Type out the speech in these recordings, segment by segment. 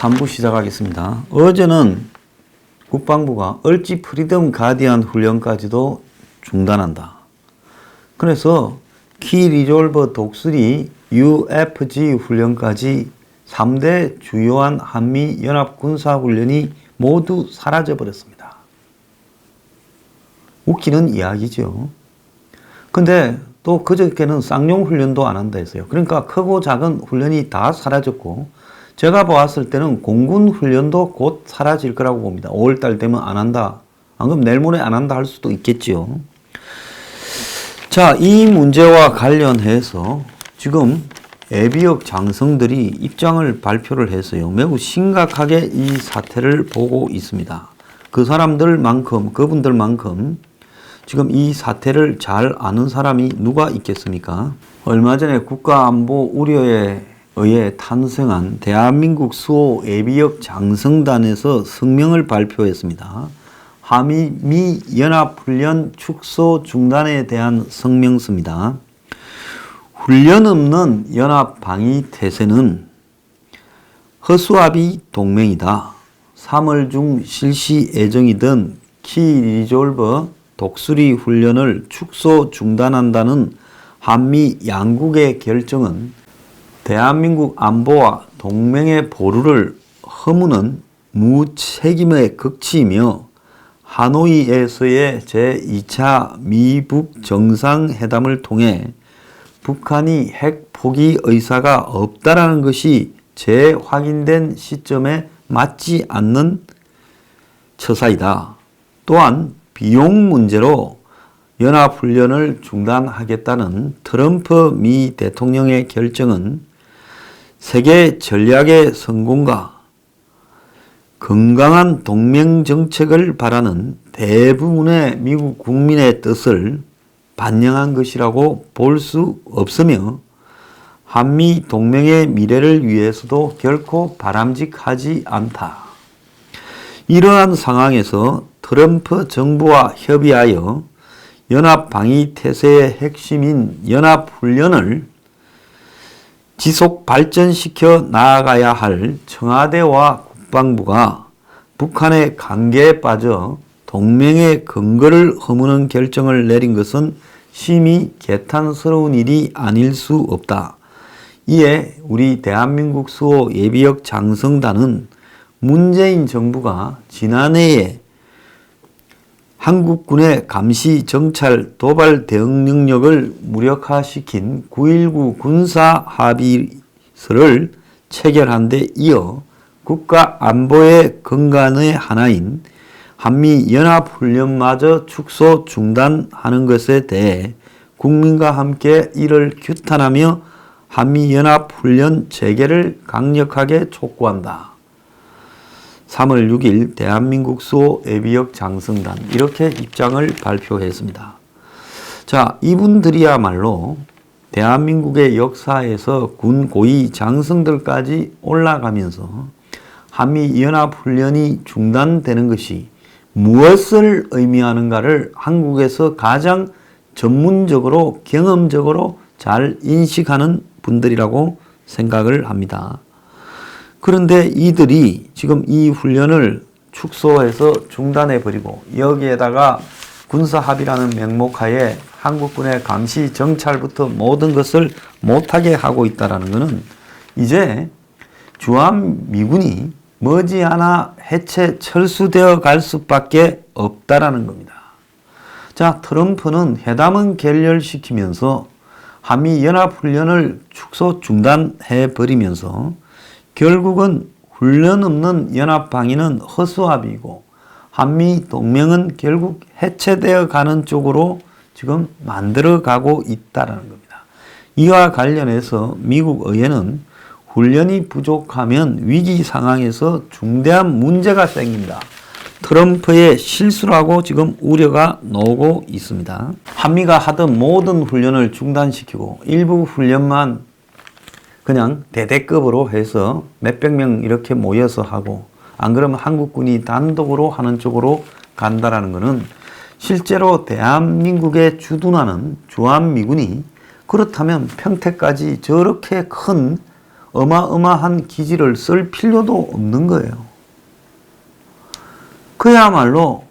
3부 시작하겠습니다. 어제는 국방부가 얼지 프리덤 가디안 훈련까지도 중단한다. 그래서 키 리졸버 독수리 UFG 훈련까지 3대 주요한 한미 연합 군사 훈련이 모두 사라져 버렸습니다. 웃기는 이야기죠. 근데 또 그저께는 쌍용 훈련도 안 한다 했어요. 그러니까 크고 작은 훈련이 다 사라졌고, 제가 보았을 때는 공군 훈련도 곧 사라질 거라고 봅니다. 5월달 되면 안 한다. 안 그럼 내일 모레 안 한다 할 수도 있겠지요. 자, 이 문제와 관련해서 지금 예비역 장성들이 입장을 발표를 했어요. 매우 심각하게 이 사태를 보고 있습니다. 그분들만큼 지금 이 사태를 잘 아는 사람이 누가 있겠습니까? 얼마 전에 국가안보 우려에 의해 탄생한 대한민국 수호 예비역 장성단에서 성명을 발표했습니다. 한미 연합훈련 축소 중단에 대한 성명서입니다. 훈련 없는 연합 방위 태세는 허수아비 동맹이다. 3월 중 실시 예정이던 키 리졸버 독수리 훈련을 축소 중단한다는 한미 양국의 결정은 대한민국 안보와 동맹의 보루를 허무는 무책임의 극치이며 하노이에서의 제2차 미북 정상회담을 통해 북한이 핵 포기 의사가 없다라는 것이 재확인된 시점에 맞지 않는 처사이다. 또한 비용 문제로 연합훈련을 중단하겠다는 트럼프 미 대통령의 결정은 세계 전략의 성공과 건강한 동맹 정책을 바라는 대부분의 미국 국민의 뜻을 반영한 것이라고 볼 수 없으며 한미 동맹의 미래를 위해서도 결코 바람직하지 않다. 이러한 상황에서 트럼프 정부와 협의하여 연합 방위 태세의 핵심인 연합훈련을 지속 발전시켜 나아가야 할 청와대와 국방부가 북한의 관계에 빠져 동맹의 근거를 허무는 결정을 내린 것은 심히 개탄스러운 일이 아닐 수 없다. 이에 우리 대한민국 수호 예비역 장성단은 문재인 정부가 지난해에 한국군의 감시, 정찰, 도발 대응 능력을 무력화시킨 9.19 군사 합의서를 체결한 데 이어 국가 안보의 근간의 하나인 한미 연합훈련마저 축소 중단하는 것에 대해 국민과 함께 이를 규탄하며 한미 연합훈련 재개를 강력하게 촉구한다. 3월 6일 대한민국 수호 예비역 장성단 이렇게 입장을 발표했습니다. 자, 이분들이야말로 대한민국의 역사에서 군 고위 장성들까지 올라가면서 한미 연합훈련이 중단되는 것이 무엇을 의미하는가를 한국에서 가장 전문적으로 경험적으로 잘 인식하는 분들이라고 생각을 합니다. 그런데 이들이 지금 이 훈련을 축소해서 중단해버리고 여기에다가 군사합의라는 명목하에 한국군의 감시, 정찰부터 모든 것을 못하게 하고 있다는 것은 이제 주한미군이 머지않아 해체 철수되어 갈 수밖에 없다라는 겁니다. 자, 트럼프는 회담은 결렬시키면서 한미연합훈련을 축소 중단해버리면서 결국은 훈련 없는 연합방위는 허수아비이고 한미 동맹은 결국 해체되어 가는 쪽으로 지금 만들어가고 있다는 겁니다. 이와 관련해서 미국 의회는 훈련이 부족하면 위기 상황에서 중대한 문제가 생긴다. 트럼프의 실수라고 지금 우려가 나오고 있습니다. 한미가 하던 모든 훈련을 중단시키고 일부 훈련만 그냥 대대급으로 해서 몇백 명 이렇게 모여서 하고 안 그러면 한국군이 단독으로 하는 쪽으로 간다라는 것은 실제로 대한민국에 주둔하는 주한미군이 그렇다면 평택까지 저렇게 큰 어마어마한 기지를 쓸 필요도 없는 거예요. 그야말로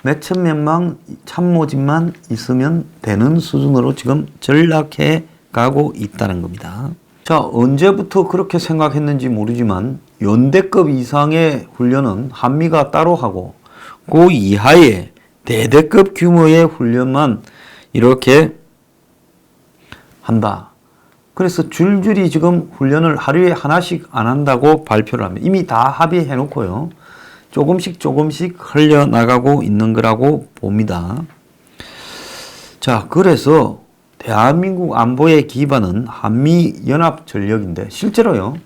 몇천 명만 참모진만 있으면 되는 수준으로 지금 전락해 가고 있다는 겁니다. 자, 언제부터 그렇게 생각했는지 모르지만 연대급 이상의 훈련은 한미가 따로 하고 그 이하의 대대급 규모의 훈련만 이렇게 한다. 그래서 줄줄이 지금 훈련을 하루에 하나씩 안 한다고 발표를 합니다. 이미 다 합의해 놓고요. 조금씩 흘려나가고 있는 거라고 봅니다. 자, 그래서 대한민국 안보의 기반은 한미연합전력인데 실제로요.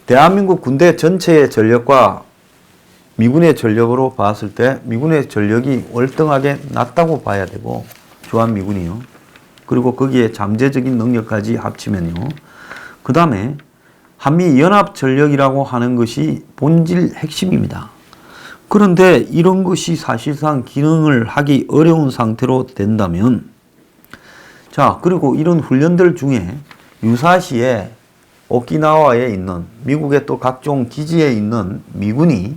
대한민국 군대 전체의 전력과 미군의 전력으로 봤을 때 미군의 전력이 월등하게 낮다고 봐야 되고 주한미군이요. 그리고 거기에 잠재적인 능력까지 합치면요. 그 다음에 한미연합전력이라고 하는 것이 본질 핵심입니다. 그런데 이런 것이 사실상 기능을 하기 어려운 상태로 된다면 자, 그리고 이런 훈련들 중에 유사시에 오키나와에 있는 미국의 또 각종 기지에 있는 미군이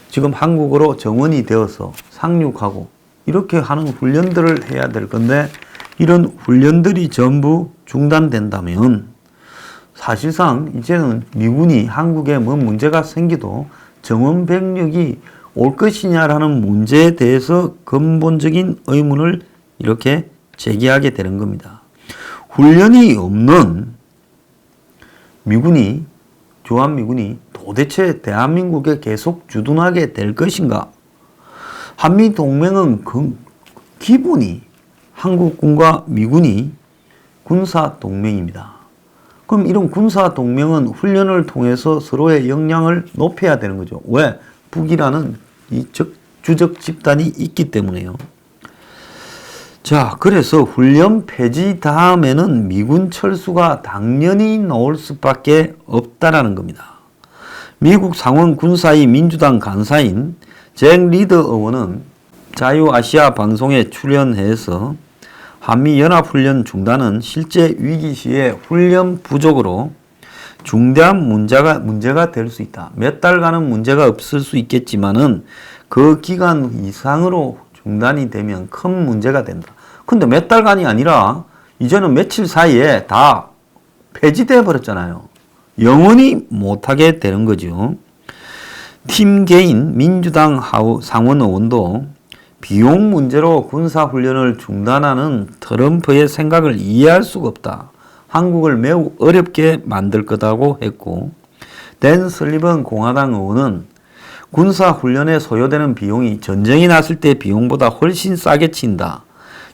지금 한국으로 정원이 되어서 상륙하고 이렇게 하는 훈련들을 해야 될 건데 이런 훈련들이 전부 중단된다면 사실상 이제는 미군이 한국에 뭐 문제가 생기도 정원 병력이 올 것이냐라는 문제에 대해서 근본적인 의문을 이렇게 제기하게 되는 겁니다. 훈련이 없는 미군이, 주한미군이 도대체 대한민국에 계속 주둔하게 될 것인가? 한미동맹은 기본이 한국군과 미군이 군사동맹입니다. 그럼 이런 군사동맹은 훈련을 통해서 서로의 역량을 높여야 되는 거죠. 왜? 북이라는 이 주적 집단이 있기 때문에요. 자, 그래서 훈련 폐지 다음에는 미군 철수가 당연히 나올 수밖에 없다라는 겁니다. 미국 상원 군사위 민주당 간사인 잭 리더 의원은 자유아시아 방송에 출연해서 한미연합훈련 중단은 실제 위기 시에 훈련 부족으로 중대한 문제가 될 수 있다. 몇 달간은 문제가 없을 수 있겠지만은 그 기간 이상으로 중단이 되면 큰 문제가 된다. 근데 몇 달간이 아니라 이제는 며칠 사이에 다 폐지되어 버렸잖아요. 영원히 못하게 되는 거죠. 팀 개인 민주당 상원 의원도 비용 문제로 군사훈련을 중단하는 트럼프의 생각을 이해할 수가 없다. 한국을 매우 어렵게 만들 거다고 했고 댄 설리번 공화당 의원은 군사훈련에 소요되는 비용이 전쟁이 났을 때 비용보다 훨씬 싸게 친다.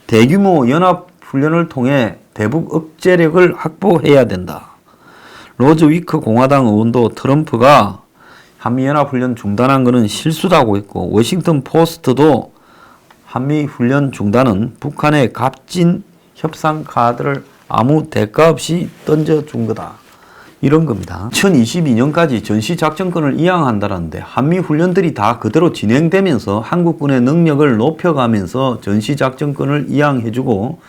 대규모 연합훈련을 통해 대북 억제력을 확보해야 된다. 로즈 위크 공화당 의원도 트럼프가 한미연합훈련 중단한 것은 실수라고 했고 워싱턴 포스트도 한미훈련 중단은 북한의 값진 협상 카드를 아무 대가 없이 던져준 거다. 이런 겁니다. 2022년까지 전시작전권을 이양한다는데 한미훈련들이 다 그대로 진행되면서 한국군의 능력을 높여가면서 전시작전권을 이양해주고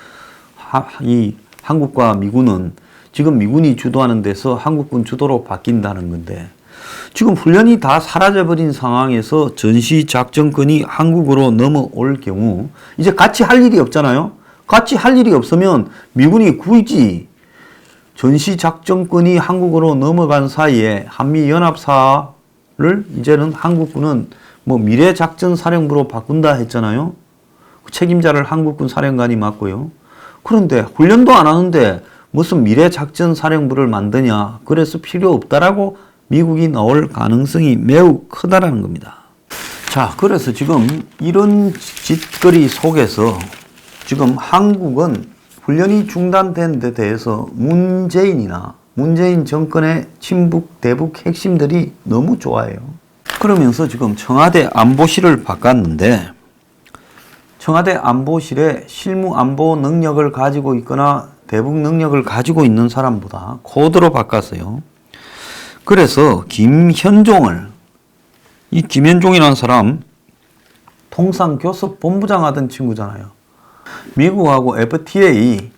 이 한국과 미군은 지금 미군이 주도하는 데서 한국군 주도로 바뀐다는 건데 지금 훈련이 다 사라져버린 상황에서 전시작전권이 한국으로 넘어올 경우 이제 같이 할 일이 없잖아요. 같이 할 일이 없으면 미군이 굳이 전시작전권이 한국으로 넘어간 사이에 한미연합사를 이제는 한국군은 뭐 미래작전사령부로 바꾼다 했잖아요. 책임자를 한국군 사령관이 맡고요. 그런데 훈련도 안 하는데 무슨 미래작전사령부를 만드냐. 그래서 필요 없다라고 미국이 나올 가능성이 매우 크다라는 겁니다. 자, 그래서 지금 이런 짓거리 속에서 지금 한국은 훈련이 중단된 데 대해서 문재인 정권의 친북, 대북 핵심들이 너무 좋아해요. 그러면서 지금 청와대 안보실을 바꿨는데 청와대 안보실에 실무 안보 능력을 가지고 있거나 대북 능력을 가지고 있는 사람보다 코드로 바꿨어요. 그래서 김현종이라는 사람 통상교섭 본부장 하던 친구잖아요. 미국하고 FTA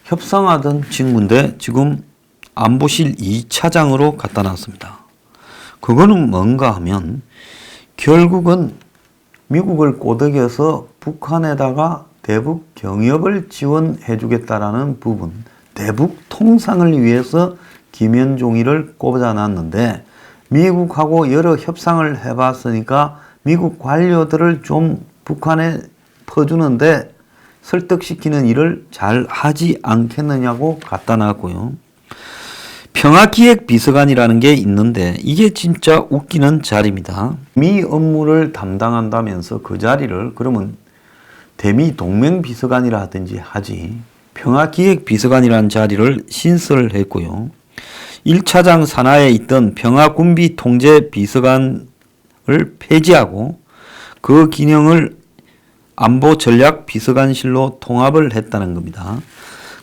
협상하던 친구인데 지금 안보실 2차장으로 갖다 놨습니다. 그거는 뭔가 하면 결국은 미국을 꼬드겨서 북한에다가 대북 경협을 지원해 주겠다라는 부분, 대북 통상을 위해서 김현종이를 꼽아놨는데 미국하고 여러 협상을 해봤으니까 미국 관료들을 좀 북한에 퍼주는데 설득시키는 일을 잘 하지 않겠느냐고 갖다 놨고요. 평화기획비서관이라는 게 있는데 이게 진짜 웃기는 자리입니다. 미 업무를 담당한다면서 그 자리를 그러면 대미 동맹비서관이라 하든지 하지 평화기획비서관이라는 자리를 신설을 했고요. 1차장 산하에 있던 평화군비통제비서관을 폐지하고 그 기능을 안보전략비서관실로 통합을 했다는 겁니다.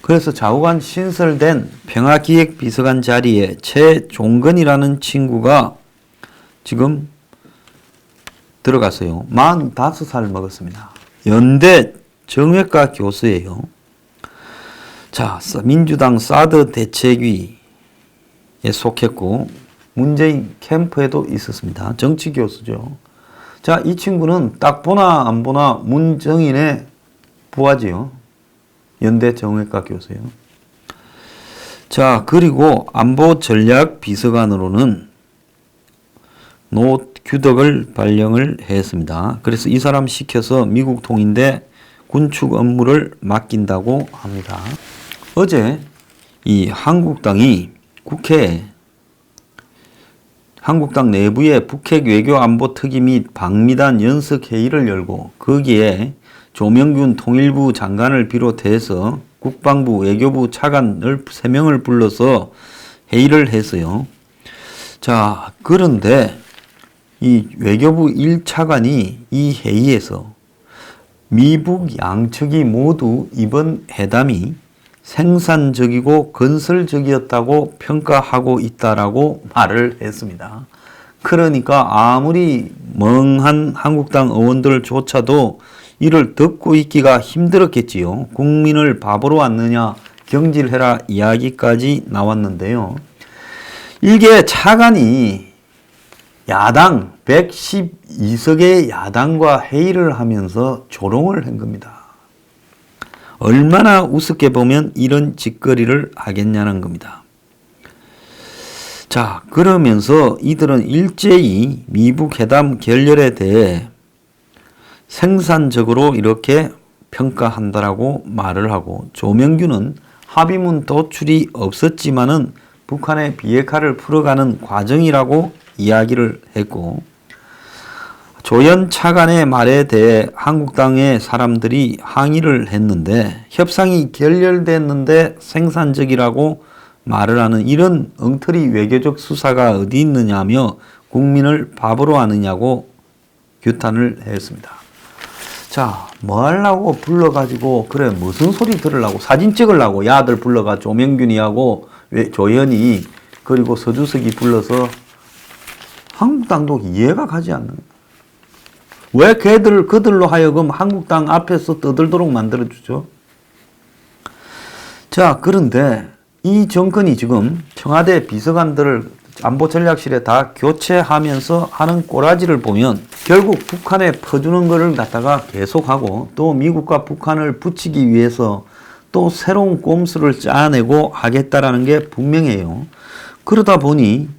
그래서 좌우간 신설된 평화기획비서관 자리에 최종근이라는 친구가 지금 들어갔어요. 45살 먹었습니다. 연대 정외과 교수예요. 자, 민주당 사드 대책위에 속했고 문재인 캠프에도 있었습니다. 정치 교수죠. 자, 이 친구는 딱 보나 안 보나 문정인의 부하지요. 연대 정외과 교수예요. 자, 그리고 안보전략비서관으로는 노규덕을 발령을 했습니다. 그래서 이 사람 시켜서 미국 통인대 군축 업무를 맡긴다고 합니다. 어제 이 한국당이 국회에 한국당 내부의 북핵 외교안보특위 및 방미단 연석회의를 열고 거기에 조명균 통일부 장관을 비롯해서 국방부, 외교부 차관을 3명을 불러서 회의를 했어요. 자, 그런데 이 외교부 1차관이 이 회의에서 미북 양측이 모두 이번 회담이 생산적이고 건설적이었다고 평가하고 있다라고 말을 했습니다. 그러니까 아무리 멍한 한국당 의원들조차도 이를 듣고 있기가 힘들었겠지요. 국민을 바보로 왔느냐 경질해라 이야기까지 나왔는데요. 이게 차관이 야당 112석의 야당과 회의를 하면서 조롱을 한 겁니다. 얼마나 우습게 보면 이런 짓거리를 하겠냐는 겁니다. 자, 그러면서 이들은 일제히 미북 회담 결렬에 대해 생산적으로 이렇게 평가한다라고 말을 하고 조명균은 합의문 도출이 없었지만은 북한의 비핵화를 풀어가는 과정이라고 이야기를 했고 조연 차관의 말에 대해 한국당의 사람들이 항의를 했는데 협상이 결렬됐는데 생산적이라고 말을 하는 이런 엉터리 외교적 수사가 어디 있느냐며 국민을 바보로 하느냐고 규탄을 했습니다. 자, 뭐 하려고 불러가지고 그래 무슨 소리 들으려고 사진 찍으려고 야들 불러가 조명균이하고 조연이 그리고 서주석이 불러서 한국당도 이해가 가지 않는 왜 그들로 하여금 한국당 앞에서 떠들도록 만들어주죠? 자, 그런데 이 정권이 지금 청와대 비서관들을 안보전략실에 다 교체하면서 하는 꼬라지를 보면 결국 북한에 퍼주는 것을 갖다가 계속하고 또 미국과 북한을 붙이기 위해서 또 새로운 꼼수를 짜내고 하겠다라는 게 분명해요. 그러다 보니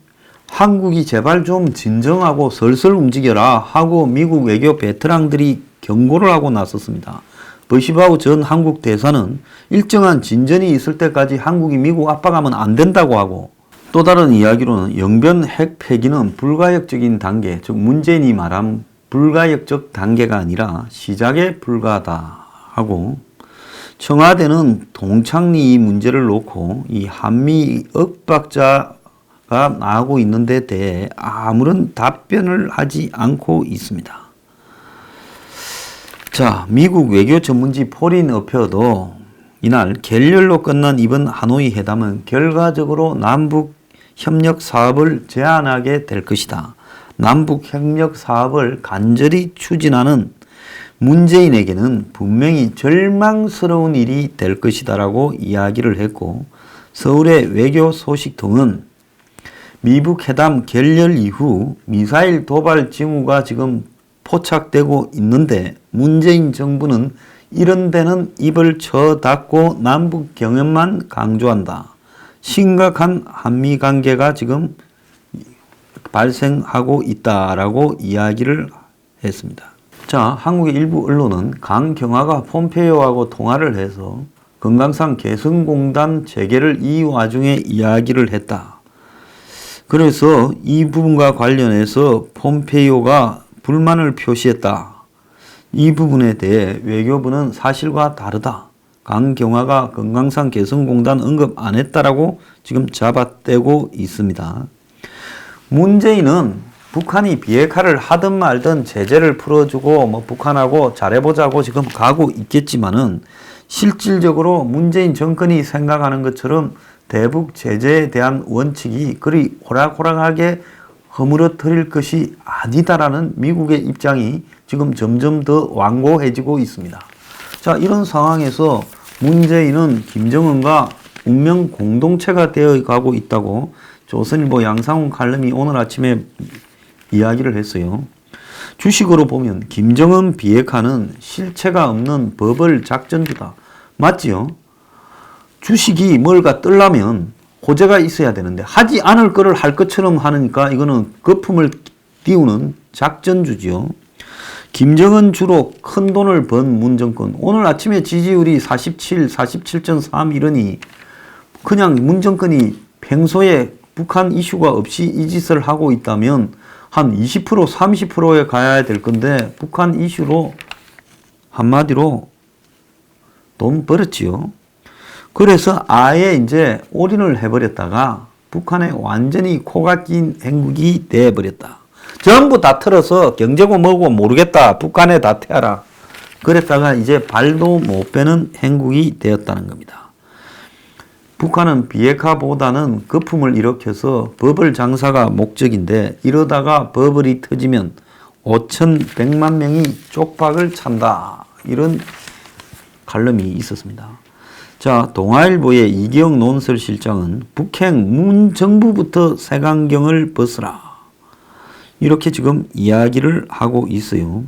한국이 제발 좀 진정하고 설설 움직여라 하고 미국 외교 베테랑들이 경고를 하고 나섰습니다. 버시바우 전 한국 대사는 일정한 진전이 있을 때까지 한국이 미국 압박하면 안 된다고 하고 또 다른 이야기로는 영변 핵 폐기는 불가역적인 단계, 즉 문재인이 말한 불가역적 단계가 아니라 시작에 불과하다 하고 청와대는 동창리 문제를 놓고 이 한미 엇박자 나오고 있는 데 대해 아무런 답변을 하지 않고 있습니다. 자, 미국 외교 전문지 포린 어페어도 이날 결렬로 끝난 이번 하노이 회담은 결과적으로 남북 협력 사업을 제한하게 될 것이다. 남북 협력 사업을 간절히 추진하는 문재인에게는 분명히 절망스러운 일이 될 것이다라고 이야기를 했고 서울의 외교 소식통은 미북 회담 결렬 이후 미사일 도발 징후가 지금 포착되고 있는데 문재인 정부는 이런 데는 입을 쳐닫고 남북 경협만 강조한다. 심각한 한미 관계가 지금 발생하고 있다라고 이야기를 했습니다. 자, 한국의 일부 언론은 강경화가 폼페이오하고 통화를 해서 금강산 개성공단 재개를 이 와중에 이야기를 했다. 그래서 이 부분과 관련해서 폼페이오가 불만을 표시했다. 이 부분에 대해 외교부는 사실과 다르다. 강경화가 금강산 개성공단 언급 안 했다라고 지금 잡아떼고 있습니다. 문재인은 북한이 비핵화를 하든 말든 제재를 풀어주고 북한하고 잘해보자고 지금 가고 있겠지만은 실질적으로 문재인 정권이 생각하는 것처럼 대북 제재에 대한 원칙이 그리 호락호락하게 허물어뜨릴 것이 아니다라는 미국의 입장이 지금 점점 더 완고해지고 있습니다. 자, 이런 상황에서 문재인은 김정은과 운명 공동체가 되어 가고 있다고 조선일보 양상훈 칼럼이 오늘 아침에 이야기를 했어요. 주식으로 보면 김정은 비핵화는 실체가 없는 버블 작전주다. 맞지요? 주식이 뭘가 뜨려면 호재가 있어야 되는데 하지 않을 거를 할 것처럼 하니까 이거는 거품을 띄우는 작전주지요. 김정은 주로 큰 돈을 번 문정권. 오늘 아침에 지지율이 47, 47.3 이러니 그냥 문정권이 평소에 북한 이슈가 없이 이 짓을 하고 있다면 한 20%, 30%에 가야 될 건데 북한 이슈로 한마디로 돈 벌었지요. 그래서 아예 이제 올인을 해버렸다가 북한에 완전히 코가 낀 행국이 돼버렸다. 전부 다 틀어서 경제고 뭐고 모르겠다. 북한에 다 태워라. 그랬다가 이제 발도 못 빼는 행국이 되었다는 겁니다. 북한은 비핵화보다는 거품을 일으켜서 버블 장사가 목적인데 이러다가 버블이 터지면 5,100만 명이 쪽박을 찬다. 이런 칼럼이 있었습니다. 자, 동아일보의 이기영 논설실장은 북행 문 정부부터 색안경을 벗으라. 이렇게 지금 이야기를 하고 있어요.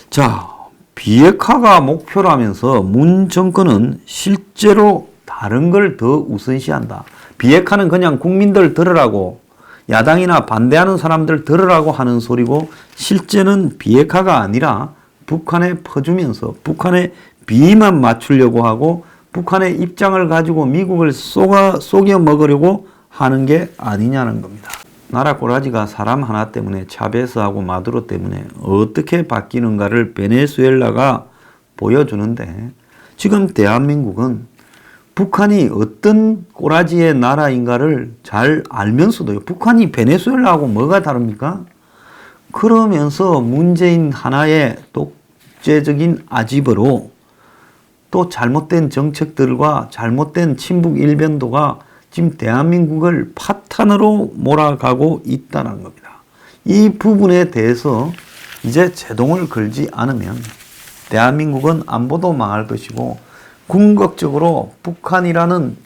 자, 비핵화가 목표라면서 문 정권은 실제로 다른 걸 더 우선시한다. 비핵화는 그냥 국민들 들으라고 야당이나 반대하는 사람들 들으라고 하는 소리고 실제는 비핵화가 아니라 북한에 퍼주면서 북한의 비만 맞추려고 하고 북한의 입장을 가지고 미국을 속여 먹으려고 하는 게 아니냐는 겁니다. 나라 꼬라지가 사람 하나 때문에 차베스하고 마두로 때문에 어떻게 바뀌는가를 베네수엘라가 보여주는데 지금 대한민국은 북한이 어떤 꼬라지의 나라인가를 잘 알면서도요. 북한이 베네수엘라하고 뭐가 다릅니까? 그러면서 문재인 하나의 독재적인 아집으로 또 잘못된 정책들과 잘못된 친북 일변도가 지금 대한민국을 파탄으로 몰아가고 있다는 겁니다. 이 부분에 대해서 이제 제동을 걸지 않으면 대한민국은 안보도 망할 것이고 궁극적으로 북한이라는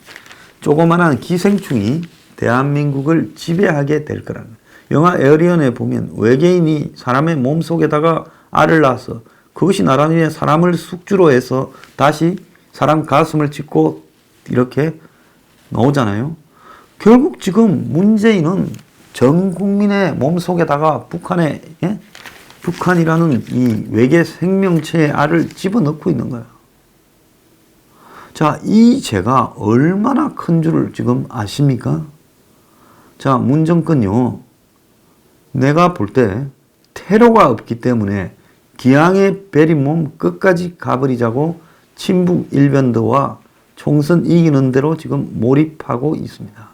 조그마한 기생충이 대한민국을 지배하게 될 거라는 거예요. 영화 에어리언에 보면 외계인이 사람의 몸속에다가 알을 낳아서 그것이 나라는 사람을 숙주로 해서 다시 사람 가슴을 찢고 이렇게 나오잖아요. 결국 지금 문재인은 전 국민의 몸속에다가 북한이라는 이 외계 생명체의 알을 집어넣고 있는 거예요. 자, 이 죄가 얼마나 큰 줄을 지금 아십니까? 자, 문 정권요. 내가 볼 때 테러가 없기 때문에 기왕에 베린 몸 끝까지 가버리자고 친북 일변도와 총선 이기는 대로 지금 몰입하고 있습니다.